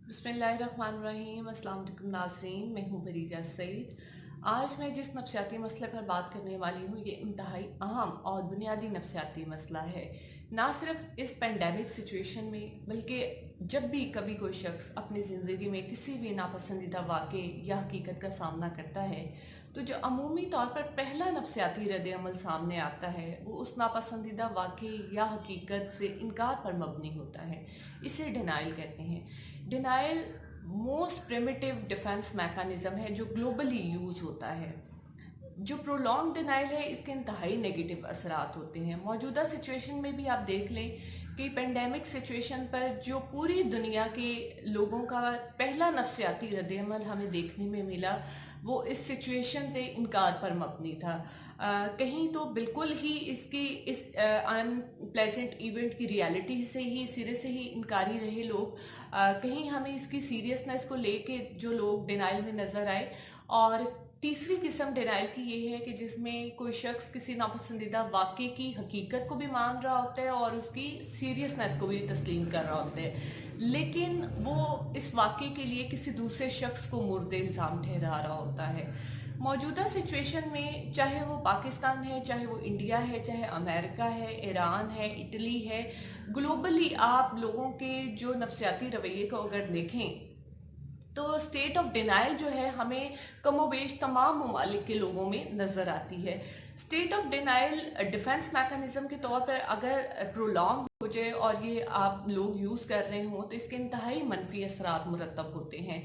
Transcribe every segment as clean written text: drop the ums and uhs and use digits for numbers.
बिस्मिल्लाहिर्रहमानिर्रहीम। अस्सलाम वालेकुम नाज़रीन, मैं हूँ बरीजा सईद। आज मैं जिस नफसियाती मसले पर बात करने वाली हूँ ये इंतहाई अहम और बुनियादी नफसियाती मसला है। ना सिर्फ इस पेंडेमिक सिचुएशन में बल्कि जब भी कभी कोई शख्स अपनी ज़िंदगी में किसी भी नापसंदीदा वाक़े या हकीकत का सामना करता है तो जो अमूमी तौर पर पहला नफसियाती रद्द-ए-अमल सामने आता है वो उस नापसंदीदा वाक़े या हकीकत से इनकार पर मबनी होता है। इसे डिनायल कहते हैं। Denial most primitive defence mechanism है जो ग्लोबली यूज़ होता है। जो प्रोलॉन्ग डिनाइल है इसके इंतहाई नेगेटिव असरात होते हैं। मौजूदा सिचुएशन में भी आप देख लें कि पेंडेमिक सिचुएशन पर जो पूरी दुनिया के लोगों का पहला नफसियाती रद्द-ए-अमल हमें देखने में मिला वो इस सिचुएशन से इनकार पर मबनी था। कहीं तो बिल्कुल ही इसकी इस अनप्लेजेंट इवेंट की रियलिटी से ही सिरे से ही इनकारी रहे लोग। कहीं हमें इसकी सीरियसनेस को लेके जो लोग डिनाइल में नज़र आए। और तीसरी किस्म डिनाइल की ये है कि जिसमें कोई शख्स किसी नापसंदीदा वाक़े की हकीकत को भी मान रहा होता है और उसकी सीरियसनेस को भी तस्लीम कर रहा होता है, लेकिन वो इस वाक़े के लिए किसी दूसरे शख्स को मुर्द इल्ज़ाम ठहरा रहा होता है। मौजूदा सिचुएशन में चाहे वो पाकिस्तान है, चाहे वो इंडिया है, चाहे अमेरिका है, ईरान है, इटली है, ग्लोबली आप लोगों के जो नफसियाती रवैये को अगर देखें तो स्टेट ऑफ डिनाइल जो है हमें कमोबेश तमाम ममालिक के लोगों में नज़र आती है। State of denial defence mechanism के तौर पर अगर प्रोलॉन्ग हो जाए और ये आप लोग यूज़ कर रहे हों तो इसके इंतहाई मनफी असरात मुरतब होते हैं।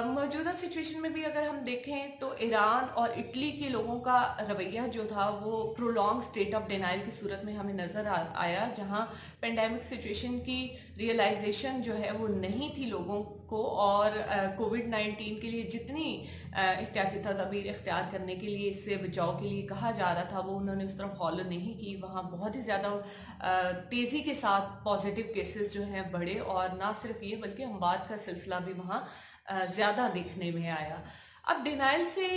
मौजूदा सिचुएशन में भी अगर हम देखें तो ईरान और इटली के लोगों का रवैया जो था वो प्रोलॉन्ग स्टेट ऑफ डिनाइल की सूरत में हमें नज़र आया, जहां पेंडेमिक सिचुएशन की रियलाइजेशन जो है वो नहीं थी लोगों को और कोविड-19 के लिए जितनी एहतियाती तदाबीर इख्तियार करने के लिए, इससे बचाव के लिए कहा जा रहा था वो उन्होंने उस तरफ फॉलो नहीं की। वहाँ बहुत ही ज़्यादा तेज़ी के साथ पॉजिटिव केसेस जो हैं बढ़े और ना सिर्फ ये बल्कि अमवात का सिलसिला भी वहाँ ज़्यादा देखने में आया। अब डिनाइल से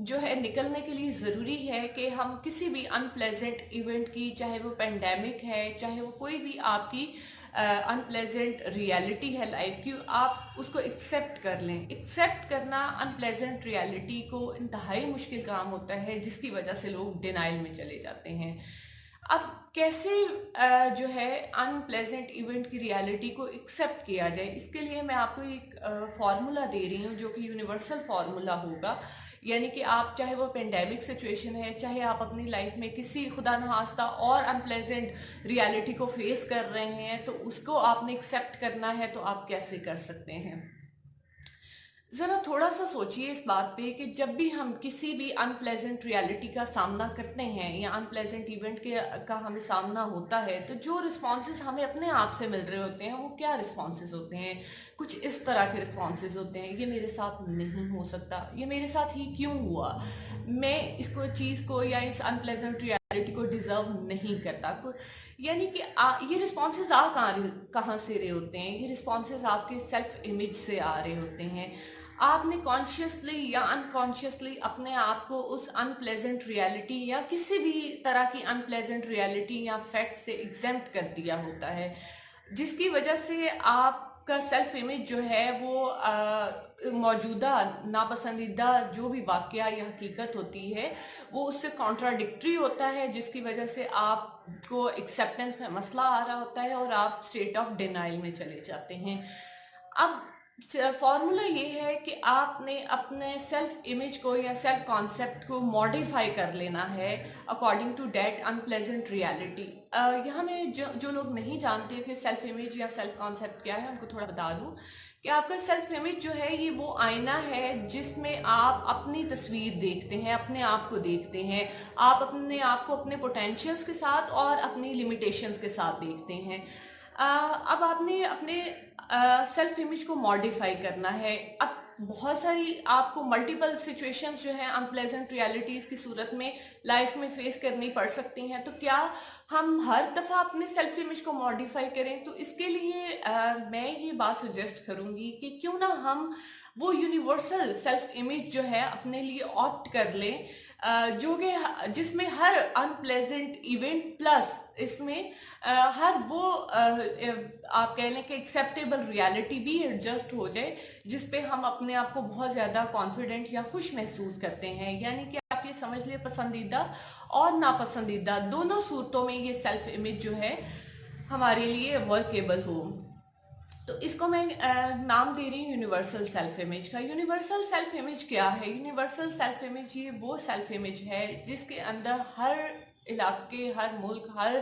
जो है निकलने के लिए ज़रूरी है कि हम किसी भी अनप्लेजेंट इवेंट की, चाहे वो पेंडेमिक है, चाहे वो कोई भी आपकी अनप्लेजेंट रियलिटी है लाइफ की, आप उसको एक्सेप्ट कर लें। एक्सेप्ट करना अनप्लेजेंट रियलिटी को इंतहाई मुश्किल काम होता है जिसकी वजह से लोग डिनाइल में चले जाते हैं। अब कैसे जो है अनप्लेजेंट इवेंट की रियलिटी को एक्सेप्ट किया जाए, इसके लिए मैं आपको एक फार्मूला दे रही हूँ जो कि यूनिवर्सल फार्मूला होगा। यानी कि आप चाहे वो पेंडेमिक सिचुएशन है, चाहे आप अपनी लाइफ में किसी खुदा न खास्ता और अनप्लेजेंट रियलिटी को फेस कर रहे हैं तो उसको आपने एक्सेप्ट करना है, तो आप कैसे कर सकते हैं। ज़रा थोड़ा सा सोचिए इस बात पे कि जब भी हम किसी भी अनप्लेजेंट रियलिटी का सामना करते हैं या अनप्लेजेंट इवेंट के का हमें सामना होता है तो जो रिस्पॉन्सेज हमें अपने आप से मिल रहे होते हैं वो क्या रिस्पॉन्सेज होते हैं। कुछ इस तरह के रिस्पॉन्सेज होते हैं, ये मेरे साथ नहीं हो सकता, ये मेरे साथ ही क्यों हुआ, मैं इसको चीज़ को या इस अनप्लेजेंट रियलिटी को डिज़र्व नहीं करता। यानी कि ये रिस्पॉन्सेज आ कहाँ से रहे होते हैं, ये रिस्पॉन्सेज आपके सेल्फ इमेज से आ रहे होते हैं। आपने कॉन्शियसली या अनकॉन्शियसली अपने आप को उस अनप्लेजेंट रियलिटी या किसी भी तरह की अनप्लेजेंट रियलिटी या फैक्ट से एग्जेम्प्ट कर दिया होता है, जिसकी वजह से आपका सेल्फ इमेज जो है वो मौजूदा नापसंदीदा जो भी वाकया या हकीकत होती है वो उससे कॉन्ट्राडिक्टरी होता है, जिसकी वजह से आपको एक्सेप्टेंस में मसला आ रहा होता है और आप स्टेट ऑफ डिनाइल में चले जाते हैं। अब फॉर्मूला ये है कि आपने अपने सेल्फ इमेज को या सेल्फ कॉन्सेप्ट को मॉडिफाई कर लेना है according to that unpleasant reality. यहाँ में जो लोग नहीं जानते कि सेल्फ इमेज या सेल्फ कॉन्सेप्ट क्या है उनको थोड़ा बता दूं कि आपका सेल्फ इमेज जो है ये वो आईना है जिसमें आप अपनी तस्वीर देखते हैं, अपने आप को देखते हैं। आप अपने आप को अपने पोटेंशियल्स के साथ और अपनी लिमिटेशंस के साथ देखते हैं। अब आपने अपने सेल्फ इमेज को मॉडिफाई करना है। अब बहुत सारी आपको मल्टीपल सिचुएशंस जो हैं अनप्लेजेंट रियलिटीज़ की सूरत में लाइफ में फेस करनी पड़ सकती हैं, तो क्या हम हर दफ़ा अपने सेल्फ इमेज को मॉडिफाई करें? तो इसके लिए मैं ये बात सजेस्ट करूँगी कि क्यों ना हम वो यूनिवर्सल सेल्फ इमेज जो है अपने लिए ऑप्ट कर लें, जो कि जिसमें हर अनप्लेजेंट इवेंट प्लस इसमें हर वो आप कह लें कि एक्सेप्टेबल रियलिटी भी एडजस्ट हो जाए, जिस पे हम अपने आप को बहुत ज़्यादा कॉन्फिडेंट या खुश महसूस करते हैं। यानी कि आप ये समझ लिए पसंदीदा और नापसंदीदा दोनों सूरतों में ये सेल्फ इमेज जो है हमारे लिए वर्केबल हो। तो इसको मैं नाम दे रही हूँ यूनिवर्सल सेल्फ इमेज का। यूनिवर्सल सेल्फ इमेज क्या है? यूनिवर्सल सेल्फ इमेज ये वो सेल्फ इमेज है जिसके अंदर हर इलाके, हर मुल्क, हर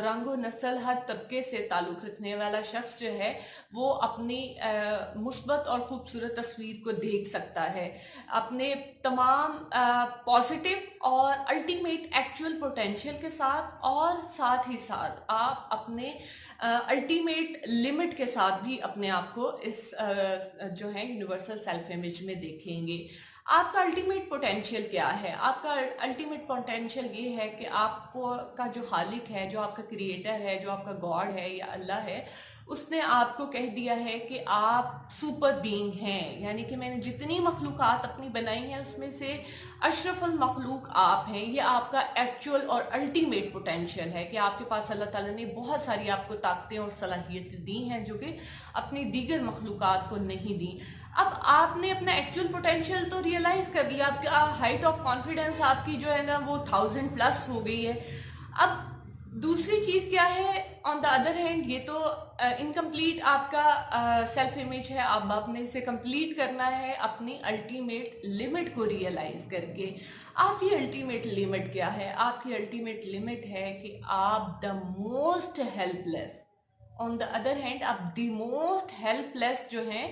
रंग व नस्ल, हर तबके से ताल्लुक़ रखने वाला शख्स जो है वो अपनी मुस्बत और ख़ूबसूरत तस्वीर को देख सकता है। अपने तमाम पॉजिटिव और अल्टीमेट एक्चुअल पोटेंशियल के साथ, और साथ ही साथ आप अपने अल्टीमेट लिमिट के साथ भी अपने आप को इस जो है यूनिवर्सल सेल्फ इमेज में देखेंगे। आपका अल्टीमेट पोटेंशियल क्या है? आपका अल्टीमेट पोटेंशियल ये है कि आपको का जो खालिक है, जो आपका क्रिएटर है, जो आपका गॉड है या अल्लाह है, उसने आपको कह दिया है कि आप सुपर बीइंग हैं। यानी कि मैंने जितनी मखलूक़ात अपनी बनाई हैं उसमें से अशरफुल मखलूक आप हैं। ये आपका एक्चुअल और अल्टीमेट पोटेंशियल है कि आपके पास अल्लाह ताला ने बहुत सारी आपको ताकतें और सलाहियतें दी हैं जो कि अपनी दीगर मखलूक़ात को नहीं दी। अब आपने अपना एक्चुअल पोटेंशियल तो रियलाइज़ कर लिया, आपका हाइट ऑफ कॉन्फिडेंस आपकी जो है ना वो 1000+ हो गई है। अब दूसरी चीज़ क्या है? ऑन द अदर हैंड ये तो इनकम्प्लीट आपका सेल्फ इमेज है। अब आपने इसे कंप्लीट करना है अपनी अल्टीमेट लिमिट को रियलाइज़ करके। आपकी अल्टीमेट लिमिट क्या है? आपकी अल्टीमेट लिमिट है कि आप the most helpless, on the other hand आप द मोस्ट हेल्पलेस जो हैं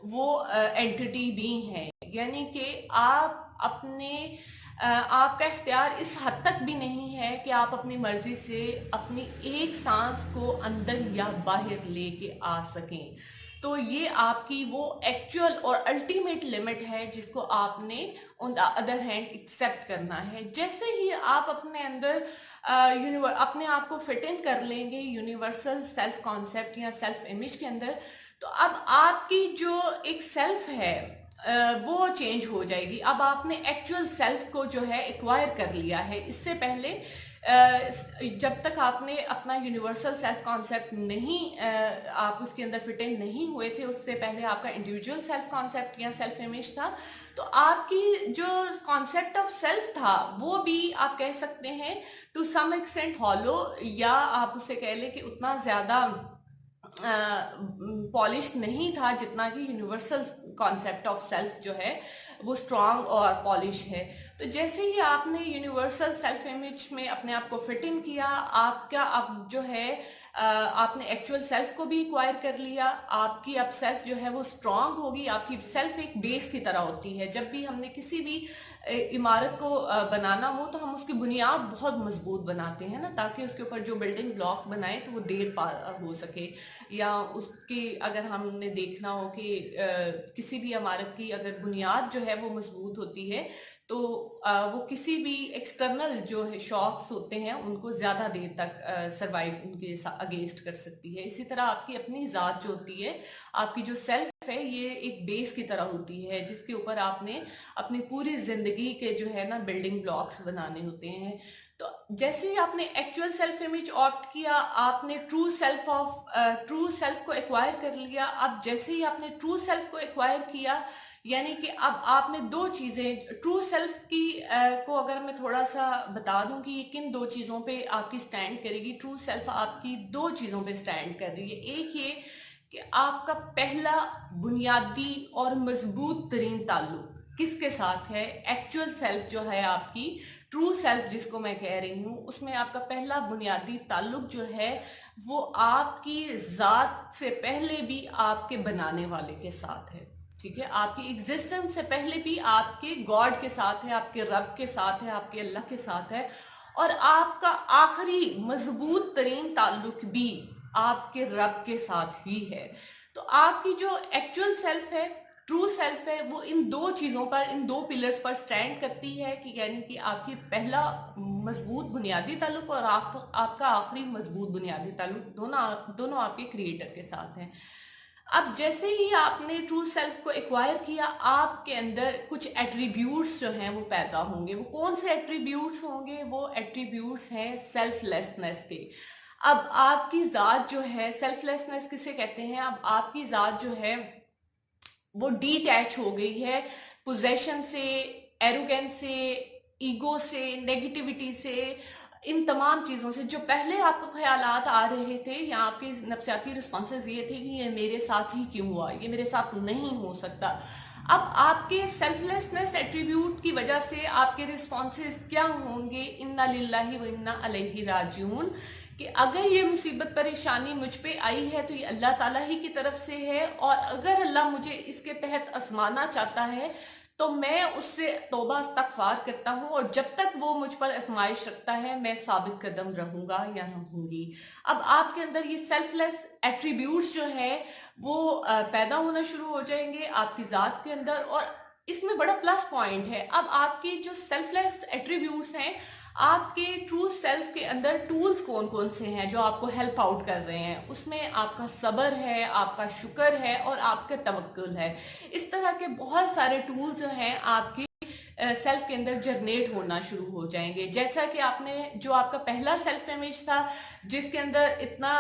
वो एंटिटी भी हैं। यानी कि आप अपने आपका इख्तियार इस हद तक भी नहीं है कि आप अपनी मर्जी से अपनी एक सांस को अंदर या बाहर लेके आ सकें। तो ये आपकी वो एक्चुअल और अल्टीमेट लिमिट है जिसको आपने on the other hand accept करना है। जैसे ही आप अपने अंदर अपने आप को फिट इन कर लेंगे यूनिवर्सल सेल्फ कॉन्सेप्ट या सेल्फ इमेज के अंदर, तो अब आपकी जो एक सेल्फ है वो चेंज हो जाएगी। अब आपने एक्चुअल सेल्फ को जो है एक्वायर कर लिया है। इससे पहले जब तक आपने अपना यूनिवर्सल सेल्फ कॉन्सेप्ट नहीं आप उसके अंदर फिट इन नहीं हुए थे, उससे पहले आपका इंडिविजुअल सेल्फ कॉन्सेप्ट या सेल्फ इमेज था। तो आपकी जो कॉन्सेप्ट ऑफ सेल्फ था वो भी आप कह सकते हैं टू सम एक्सटेंट हॉलो, या आप उसे कह लें कि उतना ज़्यादा पॉलिश नहीं था जितना कि यूनिवर्सल कॉन्सेप्ट ऑफ सेल्फ जो है वो स्ट्रॉन्ग और पॉलिश है। तो जैसे ही आपने यूनिवर्सल सेल्फ इमेज में अपने आप को फिट इन किया, आपका अब जो है आपने एक्चुअल सेल्फ को भी एक्वायर कर लिया। आपकी अब सेल्फ जो है वो स्ट्रॉन्ग होगी। आपकी सेल्फ एक बेस की तरह होती है। जब भी हमने किसी भी इमारत को बनाना हो तो हम उसकी बुनियाद बहुत मजबूत बनाते हैं ना, ताकि उसके ऊपर जो बिल्डिंग ब्लॉक बनाए तो वो देर पार हो सके। या उसकी अगर हमने देखना हो कि किसी भी इमारत की अगर बुनियाद जो है वो मजबूत होती है तो वो किसी भी एक्सटर्नल जो है शॉक्स होते हैं उनको ज़्यादा देर तक सरवाइव उनके अगेंस्ट कर सकती है। इसी तरह आपकी अपनी ज़ात जो होती है, आपकी जो सेल्फ है, ये एक बेस की तरह होती है जिसके ऊपर आपने अपनी पूरी ज़िंदगी के जो है ना बिल्डिंग ब्लॉक्स बनाने होते हैं। तो जैसे ही आपने एक्चुअल सेल्फ इमेज ऑप्ट किया, आपने ट्रू सेल्फ को एक्वायर कर लिया। अब जैसे ही आपने ट्रू सेल्फ को एक्वायर किया, यानी कि अब आपने दो चीज़ें ट्रू सेल्फ की को अगर मैं थोड़ा सा बता दूं कि ये किन दो चीज़ों पे आपकी स्टैंड करेगी। ट्रू सेल्फ आपकी दो चीज़ों पे स्टैंड कर रही है। एक ये कि आपका पहला बुनियादी और मजबूत तरीन ताल्लुक किसके साथ है? एक्चुअल सेल्फ जो है आपकी, ट्रू सेल्फ जिसको मैं कह रही हूँ, उसमें आपका पहला बुनियादी ताल्लुक जो है वो आपकी ज़ात से पहले भी आपके बनाने वाले के साथ है। ठीक है, आपकी एग्जिस्टेंस से पहले भी आपके गॉड के साथ है, आपके रब के साथ है, आपके अल्लाह के साथ है, और आपका आखिरी मजबूत तरीन ताल्लुक भी आपके रब के साथ ही है। तो आपकी जो एक्चुअल सेल्फ है, ट्रू सेल्फ है, वो इन दो चीज़ों पर, इन दो पिलर्स पर स्टैंड करती है कि यानी कि आपकी पहला मजबूत बुनियादी ताल्लुक और आपका आखिरी मजबूत बुनियादी ताल्लुक दोनों आपके क्रिएटर के साथ हैं। अब जैसे ही आपने ट्रू सेल्फ को एक्वायर किया, आपके अंदर कुछ एट्रीब्यूट्स जो हैं वो पैदा होंगे। वो कौन से एट्रीब्यूट्स होंगे? वो एट्रीब्यूट्स हैं सेल्फलेसनेस के। अब आपकी ज़ात जो है, सेल्फलेसनेस किसे कहते हैं? अब आपकी ज़ात जो है वो डिटैच हो गई है पोजेशन से, एरोगेंस से, ईगो से, नेगेटिविटी से, इन तमाम चीज़ों से। जो पहले आपको ख्यालात आ रहे थे या आपके नफ्सियाती रिस्पॉन्सेज ये थे कि ये मेरे साथ ही क्यों हुआ, ये मेरे साथ नहीं हो सकता। अब आपके सेल्फलेसनेस एट्रीब्यूट की वजह से आपके रिस्पॉन्सेज क्या होंगे? इन्ना लिल्लाहि व इन्ना अलैहि राजिऊन, कि अगर ये मुसीबत परेशानी मुझ पे आई है तो ये अल्लाह ताला ही की तरफ से है, और अगर अल्लाह मुझे इसके तहत आजमाना चाहता है तो मैं उससे तौबा इस्तगफार करता हूँ, और जब तक वो मुझ पर आजमाइश रखता है मैं साबित कदम रहूंगा या रहूंगी। अब आपके अंदर ये सेल्फलेस एट्रीब्यूट्स जो है वो पैदा होना शुरू हो जाएंगे आपकी ज़ात के अंदर। और इसमें बड़ा प्लस पॉइंट है, अब आपके जो सेल्फलेस एट्रीब्यूट्स हैं, आपके ट्रू सेल्फ के अंदर टूल्स कौन कौन से हैं जो आपको हेल्प आउट कर रहे हैं? उसमें आपका सब्र है, आपका शुक्र है और आपका तवक्कुल है। इस तरह के बहुत सारे टूल्स जो हैं आपके सेल्फ के अंदर जनरेट होना शुरू हो जाएंगे। जैसा कि आपने जो आपका पहला सेल्फ इमेज था, जिसके अंदर इतना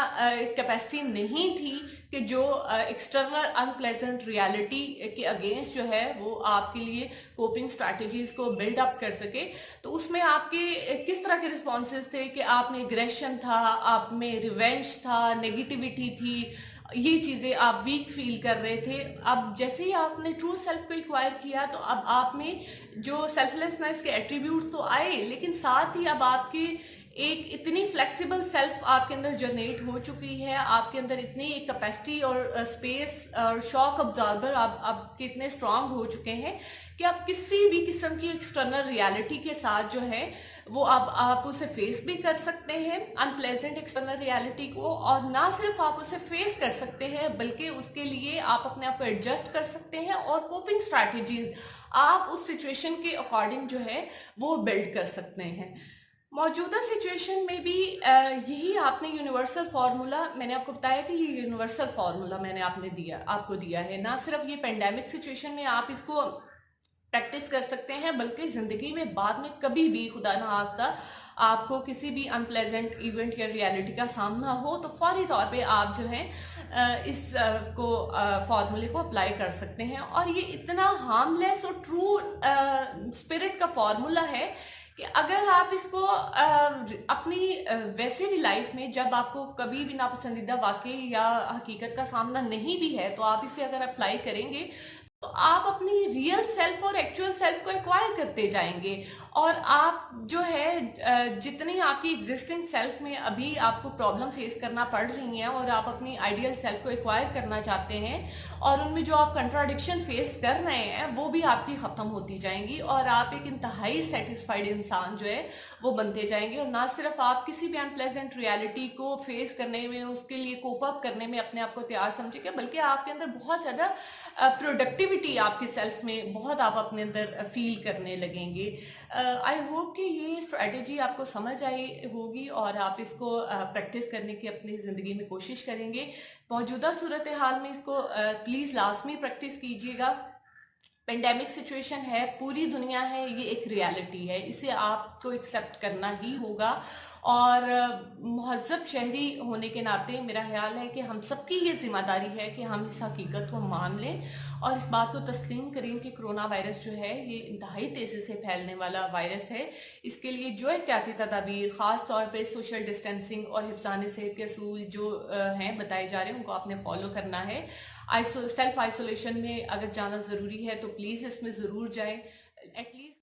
कैपेसिटी नहीं थी कि जो एक्सटर्नल अनप्लेजेंट रियलिटी के अगेंस्ट जो है वो आपके लिए कोपिंग स्ट्रैटेजीज को बिल्ड अप कर सके, तो उसमें आपके किस तरह के रिस्पॉन्सेज थे? कि आप में एग्रेशन था, आप में रिवेंज था, नेगेटिविटी थी, ये चीज़ें आप वीक फील कर रहे थे। अब जैसे ही आपने ट्रू सेल्फ को एक्वायर किया तो अब आप में जो सेल्फलेसनेस के एट्रीब्यूट तो आए, लेकिन साथ ही अब आपकी एक इतनी फ्लेक्सिबल सेल्फ आपके अंदर जनरेट हो चुकी है, आपके अंदर इतनी कैपेसिटी और स्पेस और शॉक ऑब्जर्वर आपके इतने स्ट्रांग हो चुके हैं कि आप किसी भी किस्म की एक्सटर्नल रियलिटी के साथ जो है वो आप उसे फेस भी कर सकते हैं, अनप्लेजेंट एक्सटर्नल रियलिटी को। और ना सिर्फ आप उसे फेस कर सकते हैं बल्कि उसके लिए आप अपने आप को एडजस्ट कर सकते हैं, और कोपिंग स्ट्रैटेजीज आप उस सिचुएशन के अकॉर्डिंग जो है वो बिल्ड कर सकते हैं। मौजूदा सिचुएशन में भी यही आपने यूनिवर्सल फार्मूला, मैंने आपको बताया कि ये यूनिवर्सल फार्मूला मैंने आपको दिया है। ना सिर्फ ये पेंडेमिक सिचुएशन में आप इसको प्रैक्टिस कर सकते हैं, बल्कि ज़िंदगी में बाद में कभी भी खुदा ना खास्ता आपको किसी भी अनप्लेजेंट इवेंट या रियलिटी का सामना हो तो फौरी तौर पे आप जो है इस फार्मूले को अप्लाई कर सकते हैं। और ये इतना हार्मलेस और ट्रू स्पिरिट का फार्मूला है कि अगर आप इसको अपनी वैसे भी लाइफ में जब आपको कभी भी नापसंदीदा वाक़ई या हकीकत का सामना नहीं भी है, तो आप इसे अगर अप्लाई करेंगे तो आप अपनी रियल सेल्फ और एक्चुअल सेल्फ को एक्वायर करते जाएंगे। और आप जो है जितनी आपकी एग्जिस्टिंग सेल्फ में अभी आपको प्रॉब्लम फेस करना पड़ रही हैं और आप अपनी आइडियल सेल्फ को एक्वायर करना चाहते हैं, और उनमें जो आप कंट्राडिक्शन फेस कर रहे हैं वो भी आपकी ख़त्म होती जाएंगी, और आप एक इंतहाई सेटिस्फाइड इंसान जो है वो बनते जाएंगे। और ना सिर्फ आप किसी भी अनप्लेजेंट रियलिटी को फेस करने में, उसके लिए कोप अप करने में अपने आप को तैयार समझेंगे, बल्कि आपके अंदर बहुत ज़्यादा प्रोडक्टिविटी आपकी सेल्फ में बहुत आप अपने अंदर फील करने लगेंगे। आई होप कि ये स्ट्रेटजी आपको समझ आई होगी और आप इसको प्रैक्टिस करने की अपनी ज़िंदगी में कोशिश करेंगे। मौजूदा सूरत हाल में इसको प्लीज़ लाजमी प्रैक्टिस कीजिएगा। पेंडेमिक सिचुएशन है, पूरी दुनिया है, ये एक रियलिटी है, इसे आपको एक्सेप्ट करना ही होगा। और महज़ब शहरी होने के नाते मेरा ख्याल है कि हम सबकी ये ज़िम्मेदारी है कि हम इस हकीकत को मान लें और इस बात को तस्लीम करें कि कोरोना वायरस जो है ये इंतहाई तेज़ी से फैलने वाला वायरस है। इसके लिए जो एहतियाती तदाबीर, ख़ास तौर पे सोशल डिस्टेंसिंग और हिफ्ज़ान सेहत के असूल जो हैं बताए जा रहे हैं, उनको आपने फॉलो करना है। सेल्फ आइसोलेशन में अगर जाना ज़रूरी है तो प्लीज़ इसमें ज़रूर जाएं। एटलीस्ट